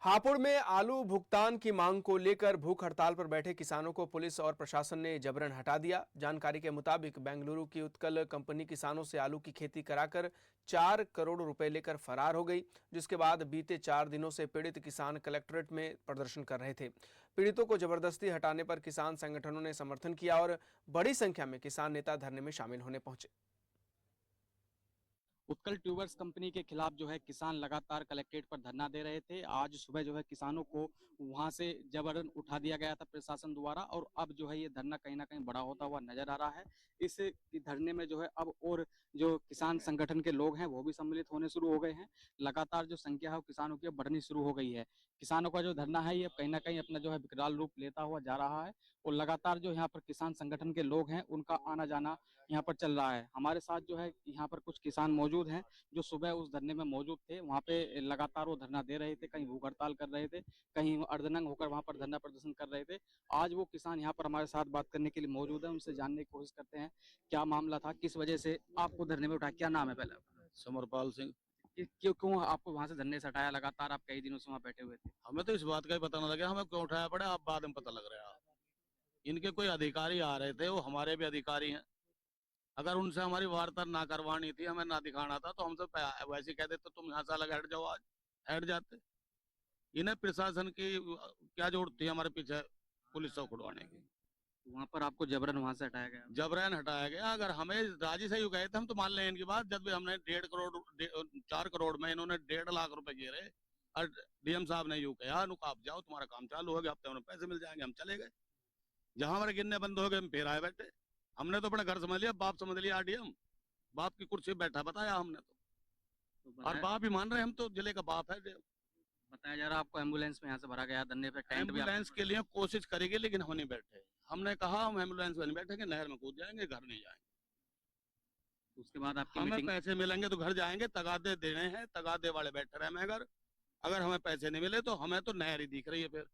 हापुड़ में आलू भुगतान की मांग को लेकर भूख हड़ताल पर बैठे किसानों को पुलिस और प्रशासन ने जबरन हटा दिया। जानकारी के मुताबिक बेंगलुरु की उत्कल कंपनी किसानों से आलू की खेती कराकर 4 करोड़ रुपए लेकर फरार हो गई, जिसके बाद बीते 4 दिनों से पीड़ित किसान कलेक्ट्रेट में प्रदर्शन कर रहे थे। पीड़ितों को जबरदस्ती हटाने पर किसान संगठनों ने समर्थन किया और बड़ी संख्या में किसान नेता धरने में शामिल होने पहुंचे। उत्कल ट्यूबर्स कंपनी के खिलाफ जो है किसान लगातार कलेक्ट्रेट पर धरना दे रहे थे। आज सुबह जो है किसानों को वहां से जबरन उठा दिया गया था प्रशासन द्वारा, और अब जो है ये धरना कहीं ना कहीं बड़ा होता हुआ नजर आ रहा है। इस धरने में जो है अब और जो किसान संगठन के लोग हैं वो भी सम्मिलित होने शुरू हो गए हैं। लगातार जो संख्या है वो किसानों की बढ़नी शुरू हो गई है। किसानों का जो धरना है ये कहीं ना कहीं अपना जो है विकराल रूप लेता हुआ जा रहा है, और लगातार जो यहाँ पर किसान संगठन के लोग हैं उनका आना जाना यहाँ पर चल रहा है। हमारे साथ जो है यहाँ पर कुछ किसान मौजूद हैं जो सुबह उस धरने में मौजूद थे। वहाँ पे लगातार वो धरना दे रहे थे, कहीं भूख हड़ताल कर रहे थे, कहीं अर्धनंग होकर वहाँ पर धरना प्रदर्शन कर रहे थे। आज वो किसान यहाँ पर हमारे साथ बात करने के लिए मौजूद है, उनसे जानने की कोशिश करते हैं क्या मामला था, किस वजह से आपको धरने में उठाया। क्या नाम है पहले? समरपाल सिंह। क्यों क्यों आपको वहां से धरने से हटाया? लगातार आप कई दिनों से वहाँ बैठे हुए थे। हमें तो इस बात का ही पता ना लगा हमें क्यों उठाया पड़े, आप बाद में पता लग रहा है। इनके कोई अधिकारी आ रहे थे, वो हमारे भी अधिकारी हैं। अगर उनसे हमारी वार्ता ना करवानी थी, हमें ना दिखाना था, तो हमसे वैसे ही कह देते तुम यहाँ से अलग हट जाओ, आज हट जाते। इन्हें प्रशासन की क्या जरूरत थी हमारे पीछे पुलिस से उखड़वाने की। वहां पर आपको जबरन वहां से हटाया गया? जबरन हटाया गया। अगर हमें राजी से यूँ गए थे हम तो मान लें इनकी बात। जब भी हमने 4 करोड़ में इन्होंने 1.5 लाख रुपए गिरे, और डीएम साहब ने यूँ कहा आप जाओ, तुम्हारा काम चालू हो गया, हफ्ते में पैसे मिल जाएंगे। हम चले गए। जहां हमारे गिनने बंद हो गए हम फिर आए बैठे। हमने तो अपने घर समझ लिया, बाप समझ लिया डीएम। बाप की कुर्सी बैठा बताया हमने तो, और बाप ही मान रहे हम तो, जिले का बाप है डीएम। बताया जा रहा है आपको एम्बुलेंस में यहाँ से भरा गया, धरने पे टेंट भी एम्बुलेंस के लिए कोशिश करेगी लेकिन हम नहीं बैठे। हमने कहा हम एम्बुलेंस में नहीं बैठेंगे, नहर में कूद जाएंगे, घर नहीं जाएंगे। उसके बाद आपकी हमें मीटिंग? पैसे मिलेंगे तो घर जाएंगे। तगादे देने हैं, तगादे वाले बैठे रहे। मैं अगर हमें पैसे नहीं मिले तो हमें तो नहर ही दिख रही है। फिर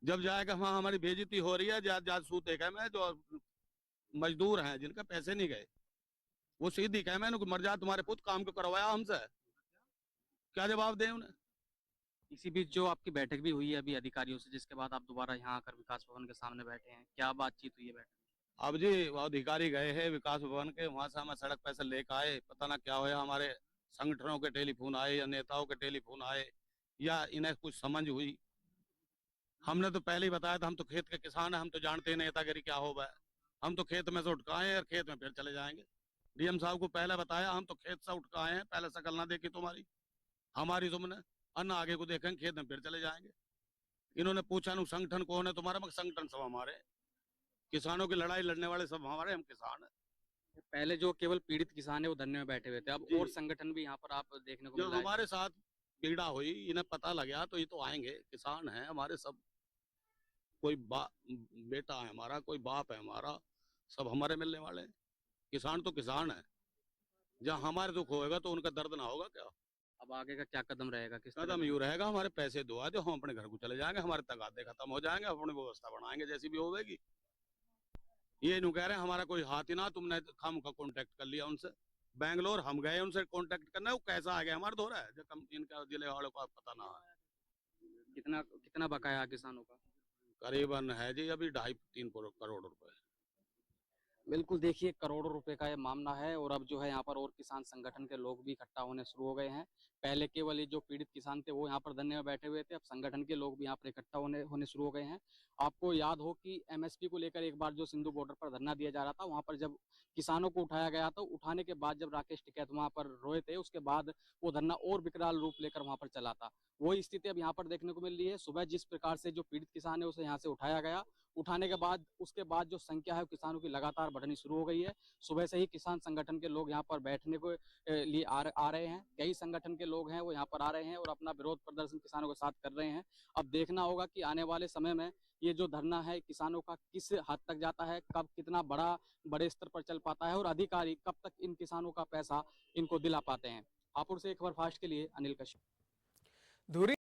जब जाएगा वहां हमारी बेइज्जती हो रही है। सूद देखा मैं, जो मजदूर हैं जिनका पैसे नहीं गए, वो सीधी कह मैंने मर जा, तुम्हारे पुत काम को करवाया हमसे, क्या जवाब दें उन्हें। इसी बीच जो आपकी बैठक भी हुई है अभी अधिकारियों से, जिसके बाद आप दोबारा यहाँ आकर विकास भवन के सामने बैठे हैं, क्या बातचीत हुई है बैठक में? अब जी वो अधिकारी गए हैं विकास भवन के, वहां से हमें सड़क पैसे लेकर आए। पता ना क्या हुआ, हमारे संगठनों के टेलीफोन आए या नेताओं के टेलीफोन आए, या इन्हें कुछ समझ हुई। हमने तो पहले ही बताया था हम तो खेत के किसान हैं, हम तो जानते हैं नेतागिरी क्या होगा। हम तो खेत में से उठकाए और खेत में फिर चले जाएंगे। डीएम साहब को पहले बताया हम तो खेत से उठकाए हैं, पहले शकल ना देखी तुम्हारी हमारी, तुमने अन्न आगे को देखेंगे, खेत में फिर चले जाएंगे। इन्होंने पूछा नु संगठन कौन है तुम्हारा, मगर संगठन सब हमारे, किसानों की लड़ाई लड़ने वाले सब हमारे, हम किसान हैं। पहले जो केवल पीड़ित किसान है वो धरने में बैठे हुए थे, अब और संगठन भी यहाँ पर आप देखने को जो मिल रहा है। हमारे साथ पीड़ा हुई, इन्हें पता लगा तो ये तो आएंगे। किसान हैं हमारे सब, कोई बेटा है हमारा, कोई बाप है हमारा, सब हमारे मिलने वाले हैं। किसान तो किसान है। जहाँ हमारे दुख होएगा तो उनका दर्द ना होगा क्या? अब आगे का क्या कदम रहेगा? किस तरह कदम यूँ रहेगा, हमारे पैसे दुआ दो, हम अपने घर को चले जाएंगे, हमारे तगादे खत्म हो जाएंगे, अपनी व्यवस्था बनाएंगे जैसी भी होगी। ये नु कह रहे हैं हमारा कोई हाथ ही ना, तुमने हम का कांटेक्ट कर लिया उनसे। बैंगलोर हम गए उनसे कांटेक्ट करना, वो कैसा आ गया हमारे दो रहा है, जो इनका जिले वालों को पता ना है। कितना कितना बकाया किसानों का? करीबन है जी अभी 2.5-3 करोड़ रुपए। बिल्कुल, देखिए करोड़ों रुपए का ये मामला है, और अब जो है यहाँ पर और किसान संगठन के लोग भी इकट्ठा होने शुरू हो गए हैं। पहले केवल ये जो पीड़ित किसान थे वो यहाँ पर धरने में बैठे हुए थे, अब संगठन के लोग भी यहाँ पर इकट्ठा होने होने शुरू हो गए हैं। आपको याद हो कि एमएसपी को लेकर एक बार जो सिंधु बॉर्डर पर धरना दिया जा रहा था, वहाँ पर जब किसानों को उठाया गया था, उठाने के बाद जब राकेश टिकैत वहाँ पर रोए थे, उसके बाद वो धरना और विकराल रूप लेकर वहाँ पर चला था। वही स्थिति अब यहाँ पर देखने को मिल रही है। सुबह जिस प्रकार से जो पीड़ित किसान है उसे यहाँ से उठाया गया, उठाने के बाद उसके बाद जो संख्या है किसानों की लगातार बढ़नी शुरू हो गई है। सुबह से ही किसान संगठन के लोग यहाँ पर बैठने को लिए आ रहे हैं। कई संगठन के लोग हैं वो यहाँ पर आ रहे हैं और अपना विरोध प्रदर्शन किसानों के साथ कर रहे हैं। अब देखना होगा कि आने वाले समय में ये जो धरना है किसानों का किस हद तक जाता है, कब कितना बड़े स्तर पर चल पाता है, और अधिकारी कब तक इन किसानों का पैसा इनको दिला पाते हैं। हापुड़ से एक खबर फास्ट के लिए अनिल कश्यप। धुरी